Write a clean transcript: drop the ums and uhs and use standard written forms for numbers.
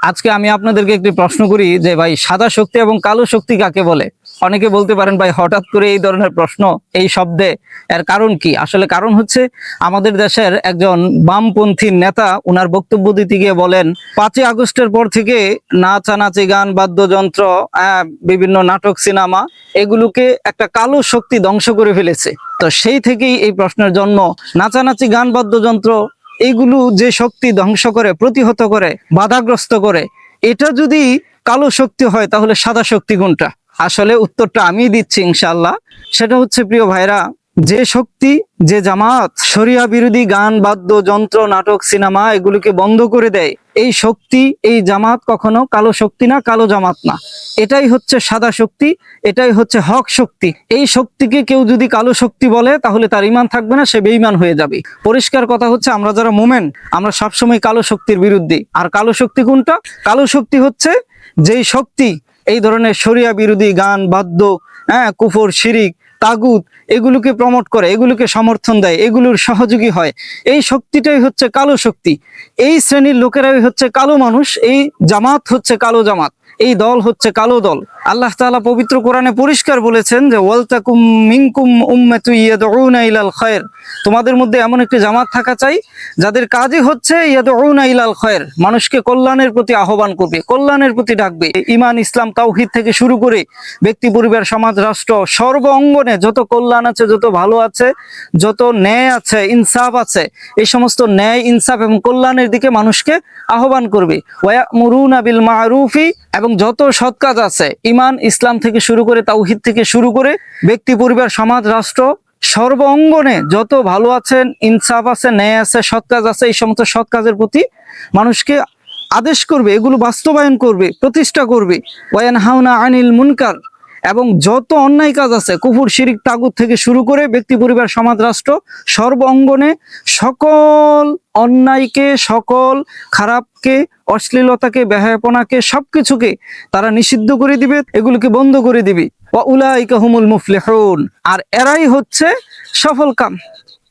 আজকে আমি আপনাদেরকে একটি প্রশ্ন করি যে ভাই সাদা শক্তি এবং কালো শক্তি কাকে বলে। অনেকে বলতে পারেন ভাই হঠাৎ করে এই ধরনের প্রশ্ন এই শব্দে, এর কারণ কি? আসলে কারণ হচ্ছে আমাদের দেশের একজন বামপন্থী নেতা উনার বক্তব্য দিতে গিয়ে বলেন 5ই আগস্টের পর থেকে নাচানাচি, গান, বাদ্যযন্ত্র, বিভিন্ন নাটক, সিনেমা এগুলোকে একটা কালো শক্তি ধ্বংস করে ফেলেছে। তো সেই থেকেই এই প্রশ্নের জন্ম। নাচানাচি, গান, বাদ্যযন্ত্র এইগুলো যে শক্তি ধ্বংস করে, প্রতিহত করে, বাধাগ্রস্ত করে, এটা যদি কালো শক্তি হয় তাহলে সাদা শক্তি কোনটা? আসলে উত্তরটা আমি দিচ্ছি ইনশাআল্লাহ। সেটা হচ্ছে প্রিয় ভাইরা, যে শক্তি, যে জামাত শরিয়া বিরোধী গান, বাদ্য যন্ত্র, নাটক, সিনেমা এগুলোকে বন্ধ করে দেয়, এই শক্তি, এই জামাত কখনো কালো শক্তি না, কালো জামাত না। এটাই হচ্ছে সাদা শক্তি, এটাই হচ্ছে হক শক্তি। এই শক্তিকে কেউ যদি কালো শক্তি বলে তাহলে তার ঈমান থাকবে না, সে বেঈমান হয়ে যাবে। পরিষ্কার কথা হচ্ছে আমরা যারা মোমেন আমরা সবসময় কালো শক্তির বিরুদ্ধে। আর কালো শক্তি কোনটা? কালো শক্তি হচ্ছে যেই শক্তি এই ধরনের শরিয়া বিরোধী গান, বাদ্য, কুফর, শিরিক, তাগুত এগুলোকে প্রমোট করে, এগুলোকে সমর্থন দেয়, এগুলোর সহযোগী হয়, এই শক্তিটাই হচ্ছে কালো শক্তি। এই শ্রেণীর লোকেরাই হচ্ছে কালো মানুষ। এই জামাত হচ্ছে কালো জামাত, এই দল হচ্ছে কালো দল। আল্লাহ তাআলা পবিত্র কোরআনে পরিষ্কার বলেছেন যে ওয়ালতাকুম মিনকুম উম্মাতুন ইয়াদউনা ইলাল খায়র, তোমাদের মধ্যে এমন একটি জামাত থাকা চাই যাদের কাজই হচ্ছে ইয়াদউনা ইলাল খায়র, মানুষকে কল্যাণের প্রতি আহ্বান করবে, কল্যাণের প্রতি ডাকবে। ঈমান, ইসলাম, তাওহীদ থেকে শুরু করে ব্যক্তি, পরিবার, সমাজ, রাষ্ট্র সর্ব অঙ্গনে যত কল্যাণ আছে, যত ভালো আছে, যত ন্যায় আছে, ইনসাফ আছে, এই সমস্ত ন্যায়, ইনসাফ এবং কল্যাণের দিকে মানুষকে আহ্বান করবে। ওয়ায়ামুরুনা বিল মারুফি, এবং যত সৎ কাজ আছে, ঈমান, ইসলাম থেকে শুরু করে, তাওহীদ থেকে শুরু করে ব্যক্তি, পরিবার, সমাজ, রাষ্ট্র সর্ব অঙ্গনে যত ভালো আছেন, ইনসাফ আছে, ন্যায় আছে, সৎ কাজ আছে, এই সমস্ত সৎ কাজের প্রতি মানুষকে আদেশ করবে, এগুলো বাস্তবায়ন করবে, প্রতিষ্ঠা করবে। ওয়ায়ানহাউনা আনিল মুনকার, এবং যত অন্যায় কাজ আছে, কুফর, শিরিক, তাগুত থেকে শুরু করে ব্যক্তি, পরিবার, সমাজ, রাষ্ট্র সর্ব অঙ্গনে সকল অন্যায়কে, সকল খারাপকে, অশ্লীলতাকে, বেহায়াপনাকে, সবকিছুকে তারা নিষিদ্ধ করে দিবে, এগুলোকে বন্ধ করে দিবে। ওয়া উলাইকা হুমুল মুফলিহুন, আর এরাই হচ্ছে সফল কাম।